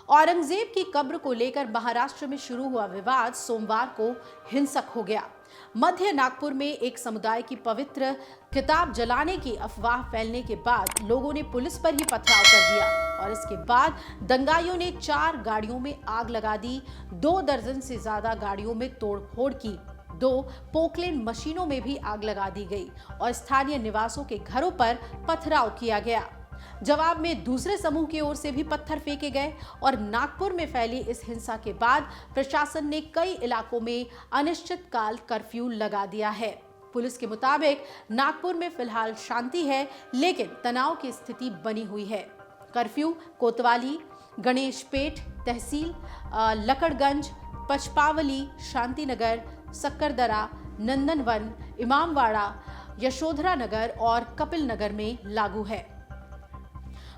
औरंगजेब की कब्र को लेकर महाराष्ट्र में शुरू हुआ विवाद सोमवार को हिंसक हो गया। मध्य नागपुर में एक समुदाय की पवित्र किताब जलाने की अफवाह फैलने के बाद लोगों ने पुलिस पर ही पथराव कर दिया और इसके बाद दंगाइयों ने 4 गाड़ियों में आग लगा दी, 2 दर्जन से ज्यादा गाड़ियों में तोड़फोड़ की, 2 पोकलेन मशीनों में भी आग लगा दी गई और स्थानीय निवासों के घरों पर पथराव किया गया। जवाब में दूसरे समूह की ओर से भी पत्थर फेंके गए और नागपुर में फैली इस हिंसा के बाद प्रशासन ने कई इलाकों में अनिश्चितकाल कर्फ्यू लगा दिया है। पुलिस के मुताबिक नागपुर में फिलहाल शांति है, लेकिन तनाव की स्थिति बनी हुई है। कर्फ्यू कोतवाली, गणेशपेट तहसील, लकड़गंज, पचपावली, शांतिनगर, सक्करदरा, नंदनवन, इमामवाड़ा, यशोधरा नगर और कपिल नगर में लागू है।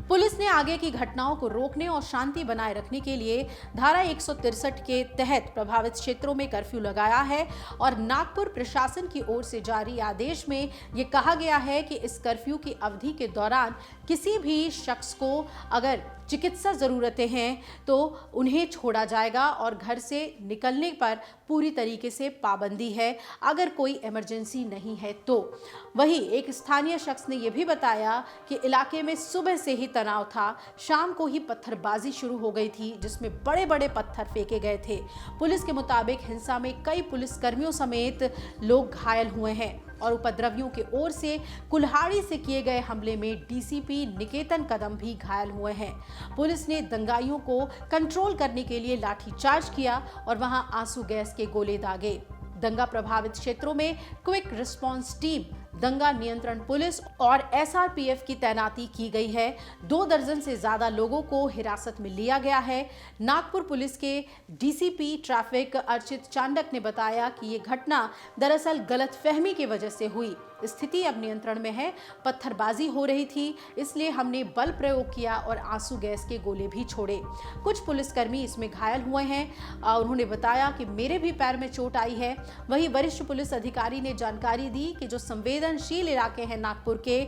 पुलिस ने आगे की घटनाओं को रोकने और शांति बनाए रखने के लिए धारा 163 के तहत प्रभावित क्षेत्रों में कर्फ्यू लगाया है और नागपुर प्रशासन की ओर से जारी आदेश में यह कहा गया है कि इस कर्फ्यू की अवधि के दौरान किसी भी शख्स को अगर चिकित्सा जरूरतें हैं तो उन्हें छोड़ा जाएगा और घर से निकलने पर पूरी तरीके से पाबंदी है अगर कोई इमरजेंसी नहीं है तो। वहीं एक स्थानीय शख्स ने यह भी बताया कि इलाके में सुबह से ही तनाव था, शाम को ही पत्थरबाजी शुरू हो गई थी जिसमें बड़े बड़े पत्थर फेंके गए थे। पुलिस के मुताबिक हिंसा में कई पुलिसकर्मियों समेत लोग घायल हुए हैं और उपद्रवियों की ओर से कुल्हाड़ी से किए गए हमले में डीसीपी निकेतन कदम भी घायल हुए हैं। पुलिस ने दंगाइयों को कंट्रोल करने के लिए लाठीचार्ज किया और वहां आंसू गैस के गोले दागे। दंगा प्रभावित क्षेत्रों में क्विक रिस्पांस टीम, दंगा नियंत्रण पुलिस और एसआरपीएफ की तैनाती की गई है। 2 दर्जन से ज्यादा लोगों को हिरासत में लिया गया है। नागपुर पुलिस के डीसीपी ट्रैफिक अर्चित चांडक ने बताया कि ये घटना दरअसल गलतफहमी की वजह से हुई। स्थिति अब नियंत्रण में है। पत्थरबाजी हो रही थी, इसलिए हमने बल प्रयोग किया और आंसू गैस के गोले भी छोड़े। कुछ पुलिसकर्मी इसमें घायल हुए हैं। उन्होंने बताया कि मेरे भी पैर में चोट आई है। वहीं वरिष्ठ पुलिस अधिकारी ने जानकारी दी कि जो संवेदनशील इलाके हैं नागपुर के,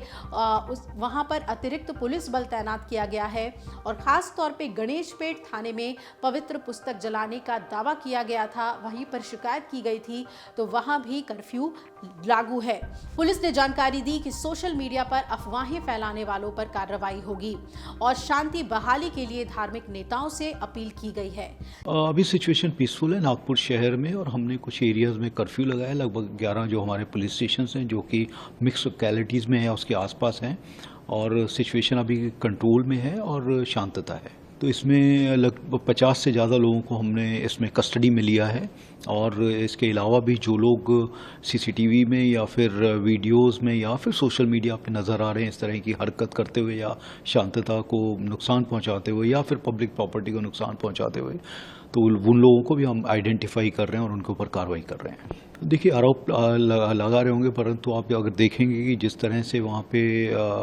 वहां पर अतिरिक्त पुलिस बल तैनात किया गया है और खास तौर पे गणेशपेट थाने में पवित्र पुस्तक जलाने का दावा किया गया था, वहीं पर शिकायत की गई थी तो वहां भी कर्फ्यू लागू है। पुलिस ने जानकारी दी कि सोशल मीडिया पर अफवाहें फैलाने वालों पर कार्रवाई होगी और शांति बहाली के लिए धार्मिक नेताओं से अपील की गई है। अभी सिचुएशन पीसफुल है नागपुर शहर में और हमने कुछ एरियाज में कर्फ्यू लगाया। लगभग 11 जो हमारे पुलिस स्टेशन हैं जो कि मिक्स लोकेलिटीज़ में है, उसके आसपास हैं और सिचुएशन अभी कंट्रोल में है और शांतता है। तो इसमें लगभग 50 से ज़्यादा लोगों को हमने इसमें कस्टडी में लिया है और इसके अलावा भी जो लोग सीसीटीवी में या फिर वीडियोस में या फिर सोशल मीडिया पे नज़र आ रहे हैं इस तरह की हरकत करते हुए या शांतता को नुकसान पहुंचाते हुए या फिर पब्लिक प्रॉपर्टी को नुकसान पहुंचाते हुए, तो उन लोगों को भी हम आइडेंटिफाई कर रहे हैं और उनके ऊपर कार्रवाई कर रहे हैं। देखिए आरोप लगा रहे होंगे, परंतु आप अगर देखेंगे कि जिस तरह से वहाँ पे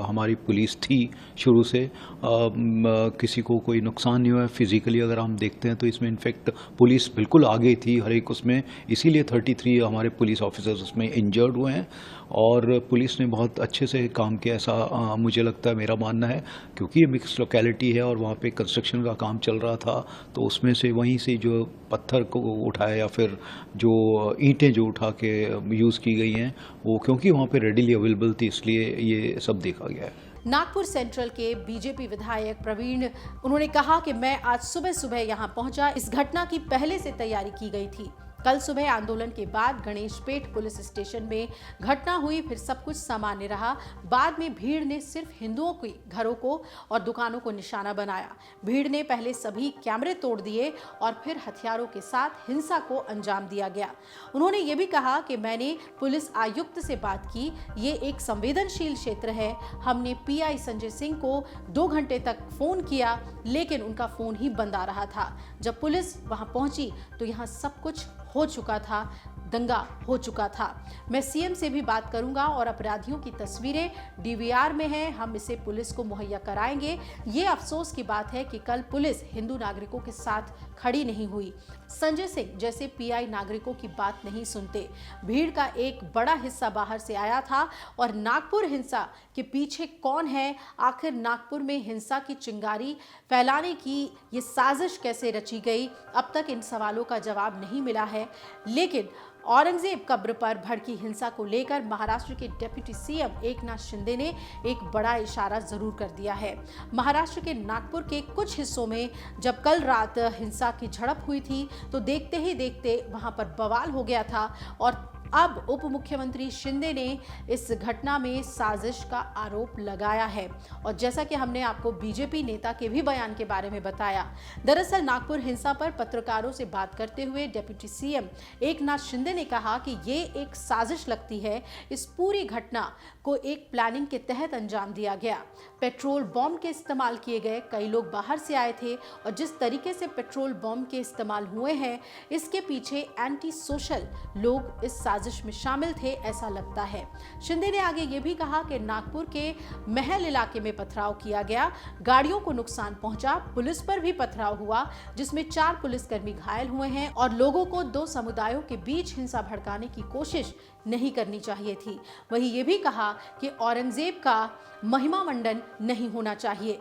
हमारी पुलिस थी शुरू से, किसी को कोई नुकसान नहीं हुआ फिजिकली। अगर हम देखते हैं तो इसमें इनफैक्ट पुलिस बिल्कुल आगे थी हर एक उसमें, इसीलिए 33 हमारे पुलिस ऑफिसर्स उसमें इंजर्ड हुए हैं और पुलिस ने बहुत अच्छे से काम किया, ऐसा मुझे लगता है, मेरा मानना है, क्योंकि ये मिक्स लोकेलिटी है और वहाँ पे कंस्ट्रक्शन का काम चल रहा था। तो उसमें से वहीं से जो पत्थर को उठाया या फिर जो ईंटें जो उठा के यूज़ की गई हैं वो क्योंकि वहाँ पे रेडिली अवेलेबल थी, इसलिए ये सब देखा गया है। नागपुर सेंट्रल के बीजेपी विधायक प्रवीण, उन्होंने कहा कि मैं आज सुबह सुबह यहां पहुंचा, इस घटना की पहले से तैयारी की गई थी। कल सुबह आंदोलन के बाद गणेशपेट पुलिस स्टेशन में घटना हुई, फिर सब कुछ सामान्य रहा। बाद में भीड़ ने सिर्फ हिंदुओं के घरों को और दुकानों को निशाना बनाया। भीड़ ने पहले सभी कैमरे तोड़ दिए और फिर हथियारों के साथ हिंसा को अंजाम दिया गया। उन्होंने ये भी कहा कि मैंने पुलिस आयुक्त से बात की, ये एक संवेदनशील क्षेत्र है। हमने पीआई संजय सिंह को 2 घंटे तक फोन किया लेकिन उनका फोन ही बंद आ रहा था। जब पुलिस वहां पहुंची तो यहाँ सब कुछ हो चुका था। दंगा हो चुका था। मैं सीएम से भी बात करूंगा और अपराधियों की तस्वीरें डीवीआर में हैं, हम इसे पुलिस को मुहैया कराएंगे। ये अफसोस की बात है कि कल पुलिस हिंदू नागरिकों के साथ खड़ी नहीं हुई। संजय सिंह जैसे पीआई नागरिकों की बात नहीं सुनते। भीड़ का एक बड़ा हिस्सा बाहर से आया था और नागपुर हिंसा के पीछे कौन है, आखिर नागपुर में हिंसा की चिंगारी फैलाने की ये साजिश कैसे रची गई, अब तक इन सवालों का जवाब नहीं मिला है। लेकिन औरंगजेब कब्र पर भड़की हिंसा को लेकर महाराष्ट्र के डिप्टी सीएम एकनाथ शिंदे ने एक बड़ा इशारा जरूर कर दिया है। महाराष्ट्र के नागपुर के कुछ हिस्सों में जब कल रात हिंसा की झड़प हुई थी तो देखते ही देखते वहां पर बवाल हो गया था और अब उप मुख्यमंत्री शिंदे ने इस घटना में साजिश का आरोप लगाया है। और जैसा कि हमने आपको बीजेपी नेता के भी बयान के बारे में बताया, दरअसल नागपुर हिंसा पर पत्रकारों से बात करते हुए डिप्टी सीएम एकनाथ शिंदे ने कहा कि ये एक साजिश लगती है। इस पूरी घटना को एक प्लानिंग के तहत अंजाम दिया गया। पेट्रोल बॉम्ब के इस्तेमाल किए गए, कई लोग बाहर से आए थे और जिस तरीके से पेट्रोल बॉम्ब के इस्तेमाल हुए हैं, इसके पीछे एंटी सोशल लोग इस साजिश में शामिल थे, ऐसा लगता है। शिंदे ने आगे ये भी कहा कि नागपुर के महल इलाके में पथराव किया गया, गाड़ियों को नुकसान पहुंचा, पुलिस पर भी पथराव हुआ जिसमें 4 पुलिसकर्मी घायल हुए हैं और लोगों को 2 समुदायों के बीच हिंसा भड़काने की कोशिश नहीं करनी चाहिए थी। वहीं ये भी कहा कि औरंगजेब का महिमा मंडन नहीं होना चाहिए।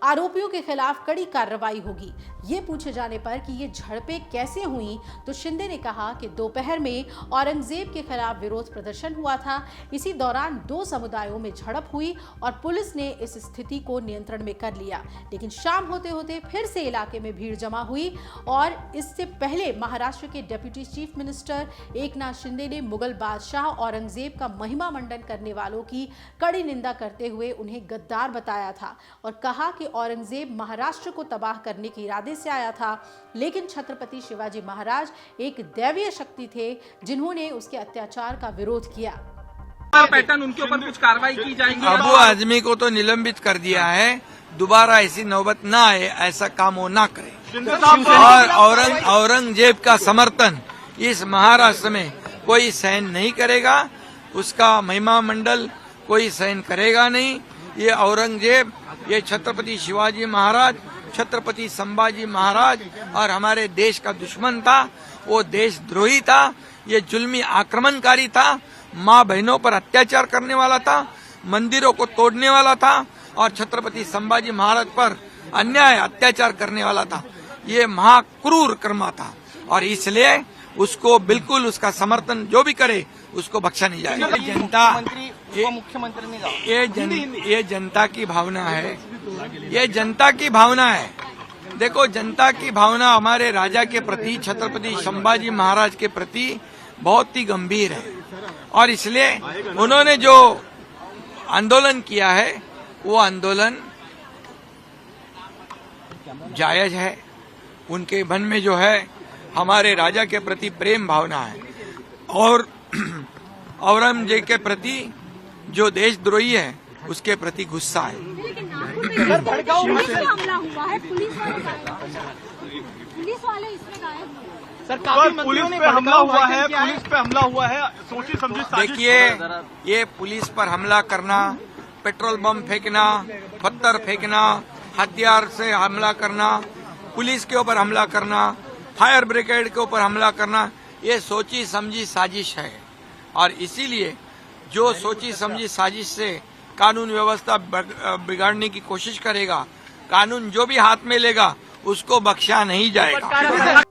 आरोपियों के खिलाफ कड़ी कार्रवाई होगी। ये पूछे जाने पर कि ये झड़पें कैसे हुई तो शिंदे ने कहा कि दोपहर में औरंगजेब के खिलाफ विरोध प्रदर्शन हुआ था। इसी दौरान 2 समुदायों में झड़प हुई और पुलिस ने इस स्थिति को नियंत्रण में कर लिया। लेकिन शाम होते होते फिर से इलाके में भीड़ जमा हुई और इससे पहले महाराष्ट्र के deputy chief minister Eknath Shinde ने मुगल बादशाह औरंगजेब का महिमा मंडन करने वालों की कड़ी निंदा करते हुए उन्हें गद्दार बताया था और कहा कि औरंगजेब महाराष्ट्र को तबाह करने के इरादे से आया था, लेकिन छत्रपति शिवाजी महाराज एक दैवीय शक्ति थे जिन्होंने उसके अत्याचार का विरोध किया। पैटर्न उनके ऊपर कुछ कार्रवाई की जाएगी। अबू आजमी को तो निलंबित कर दिया है, दोबारा ऐसी नौबत ना आए, ऐसा काम वो ना करे। और औरंगजेब का समर्थन इस महाराष्ट्र में कोई सहन नहीं करेगा, उसका महिमा मंडल कोई सहन करेगा नहीं। ये औरंगजेब, ये छत्रपति शिवाजी महाराज, छत्रपति संभाजी महाराज और हमारे देश का दुश्मन था, वो देशद्रोही था, ये जुल्मी आक्रमणकारी था, माँ बहनों पर अत्याचार करने वाला था, मंदिरों को तोड़ने वाला था और छत्रपति संभाजी महाराज पर अन्याय अत्याचार करने वाला था। ये महाक्रूर कर्मा था और इसलिए उसको बिल्कुल उसका समर्थन जो भी करे उसको बख्शा नहीं जाएगा। ये जनता की भावना है, ये जनता की भावना है। देखो, जनता की भावना हमारे राजा के प्रति, छत्रपति संभाजी महाराज के प्रति बहुत ही गंभीर है और इसलिए उन्होंने जो आंदोलन किया है वो आंदोलन जायज है। उनके मन में जो है हमारे राजा के प्रति प्रेम भावना है और औरंगजेब के प्रति जो देशद्रोही है उसके प्रति गुस्सा है। पुलिस पे हमला हुआ है, पुलिस पे हमला हुआ है, सोची समझी साजिश। देखिए, ये पुलिस पर हमला करना, पेट्रोल बम फेंकना, पत्थर फेंकना, हथियार से हमला करना, पुलिस के ऊपर हमला करना, फायर ब्रिगेड के ऊपर हमला करना, ये सोची समझी साजिश है और इसीलिए जो सोची समझी साजिश से कानून व्यवस्था बिगाड़ने की कोशिश करेगा, कानून जो भी हाथ में लेगा उसको बख्शा नहीं जाएगा।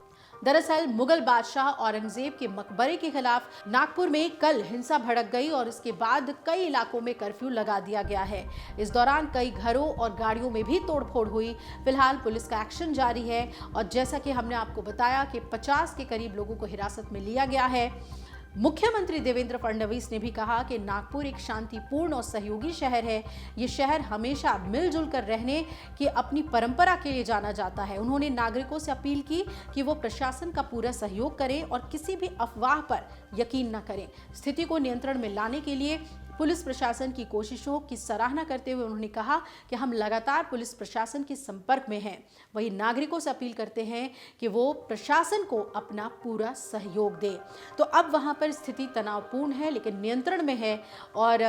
दरअसल मुगल बादशाह औरंगजेब के मकबरे के खिलाफ नागपुर में कल हिंसा भड़क गई और इसके बाद कई इलाकों में कर्फ्यू लगा दिया गया है। इस दौरान कई घरों और गाड़ियों में भी तोड़फोड़ हुई। फिलहाल पुलिस का एक्शन जारी है और जैसा कि हमने आपको बताया कि 50 के करीब लोगों को हिरासत में लिया गया है। मुख्यमंत्री देवेंद्र फडणवीस ने भी कहा कि नागपुर एक शांतिपूर्ण और सहयोगी शहर है। ये शहर हमेशा मिलजुल कर रहने की अपनी परंपरा के लिए जाना जाता है। उन्होंने नागरिकों से अपील की कि वो प्रशासन का पूरा सहयोग करें और किसी भी अफवाह पर यकीन न करें। स्थिति को नियंत्रण में लाने के लिए पुलिस प्रशासन की कोशिशों की सराहना करते हुए उन्होंने कहा कि हम लगातार पुलिस प्रशासन के संपर्क में हैं। वहीं नागरिकों से अपील करते हैं कि वो प्रशासन को अपना पूरा सहयोग दे। तो अब वहां पर स्थिति तनावपूर्ण है लेकिन नियंत्रण में है और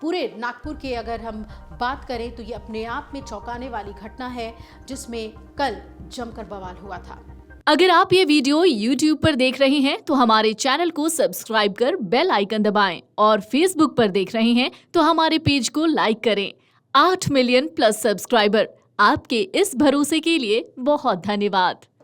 पूरे नागपुर के अगर हम बात करें तो ये अपने आप में चौंकाने वाली घटना है जिसमें कल जमकर बवाल हुआ था। अगर आप ये वीडियो YouTube पर देख रहे हैं तो हमारे चैनल को सब्सक्राइब कर बेल आइकन दबाएं और Facebook पर देख रहे हैं तो हमारे पेज को लाइक करें। 8 मिलियन प्लस सब्सक्राइबर, आपके इस भरोसे के लिए बहुत धन्यवाद।